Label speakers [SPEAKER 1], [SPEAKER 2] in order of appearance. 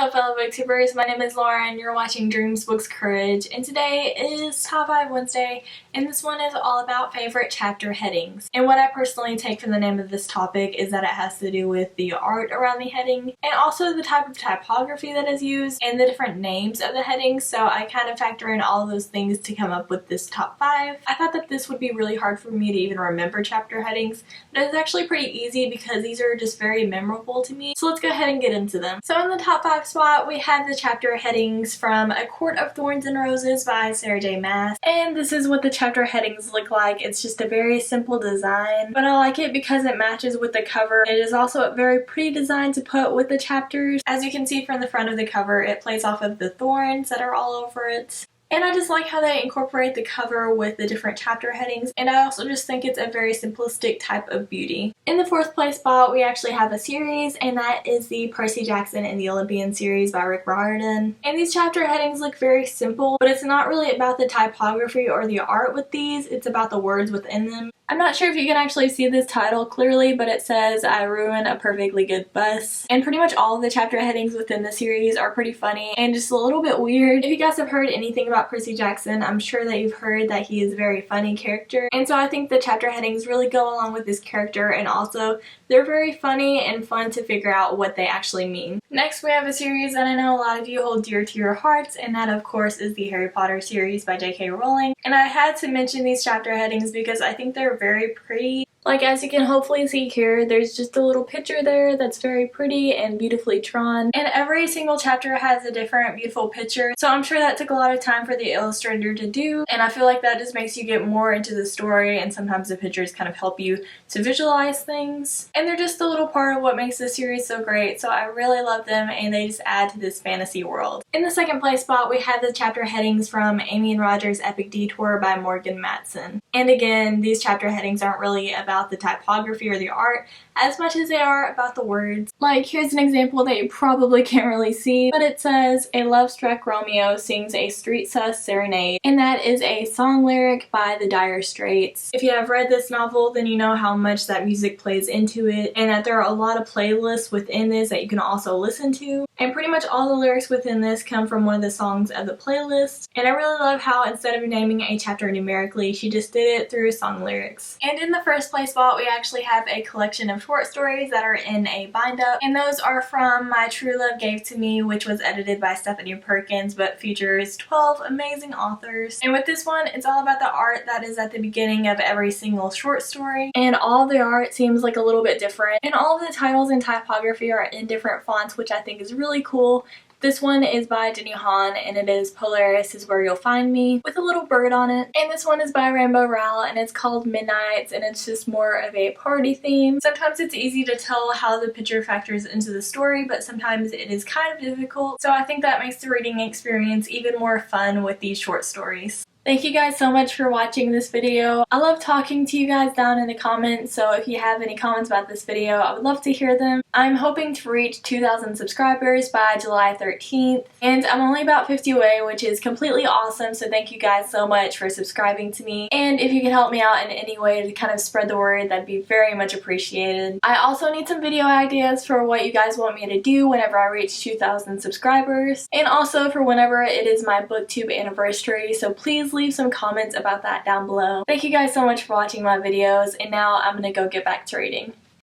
[SPEAKER 1] Hello fellow booktubers, my name is Lauren, you're watching Dreams, Books, Courage, and today is Top 5 Wednesday, and this one is all about favorite chapter headings. And what I personally take from the name of this topic is that it has to do with the art around the heading, and also the type of typography that is used, and the different names of the headings, so I kind of factor in all of those things to come up with this top 5. I thought that this would be really hard for me to even remember chapter headings, but it's actually pretty easy because these are just very memorable to me, so let's go ahead and get into them. So in the top 5 spot, we have the chapter headings from A Court of Thorns and Roses by Sarah J Maas. And this is what the chapter headings look like. It's just a very simple design, but I like it because it matches with the cover. It is also a very pretty design to put with the chapters. As you can see from the front of the cover, it plays off of the thorns that are all over it. And I just like how they incorporate the cover with the different chapter headings, and I also just think it's a very simplistic type of beauty. In the 4th place spot, we actually have a series, and that is the Percy Jackson and the Olympian series by Rick Riordan. And these chapter headings look very simple, but it's not really about the typography or the art with these, it's about the words within them. I'm not sure if you can actually see this title clearly, but it says, "I ruin a perfectly good bus." And pretty much all of the chapter headings within the series are pretty funny and just a little bit weird. If you guys have heard anything about Percy Jackson, I'm sure that you've heard that he is a very funny character. And so I think the chapter headings really go along with this character, and also they're very funny and fun to figure out what they actually mean. Next, we have a series that I know a lot of you hold dear to your hearts, and that of course is the Harry Potter series by J.K. Rowling. And I had to mention these chapter headings because I think they're very pretty. Like, as you can hopefully see here, there's just a little picture there that's very pretty and beautifully drawn. And every single chapter has a different beautiful picture, so I'm sure that took a lot of time for the illustrator to do, and I feel like that just makes you get more into the story, and sometimes the pictures kind of help you to visualize things. And they're just a little part of what makes this series so great, so I really love them, and they just add to this fantasy world. In the 2nd place spot, we have the chapter headings from Amy and Roger's Epic Detour by Morgan Matson. And again, these chapter headings aren't really about the typography or the art as much as they are about the words. Like, here's an example that you probably can't really see, but it says, "A love-struck Romeo sings a street sus serenade," and that is a song lyric by the Dire Straits. If you have read this novel, then you know how much that music plays into it, and that there are a lot of playlists within this that you can also listen to. And pretty much all the lyrics within this come from one of the songs of the playlist. And I really love how instead of naming a chapter numerically, she just did it through song lyrics. And in the 1st place spot, we actually have a collection of short stories that are in a bind-up. And those are from My True Love Gave to Me, which was edited by Stephanie Perkins, but features 12 amazing authors. And with this one, it's all about the art that is at the beginning of every single short story. And all the art seems like a little bit different. And all of the titles and typography are in different fonts, which I think is really cool. This one is by Jenny Han, and it is "Polaris is Where You'll Find Me" with a little bird on it. And this one is by Rainbow Rowell, and it's called Midnights, and it's just more of a party theme. Sometimes it's easy to tell how the picture factors into the story, but sometimes it is kind of difficult. So I think that makes the reading experience even more fun with these short stories. Thank you guys so much for watching this video. I love talking to you guys down in the comments, so if you have any comments about this video, I would love to hear them. I'm hoping to reach 2,000 subscribers by July 13th, and I'm only about 50 away, which is completely awesome, so thank you guys so much for subscribing to me. And if you could help me out in any way to kind of spread the word, that'd be very much appreciated. I also need some video ideas for what you guys want me to do whenever I reach 2,000 subscribers, and also for whenever it is my booktube anniversary, so please leave some comments about that down below. Thank you guys so much for watching my videos, and now I'm gonna go get back to reading.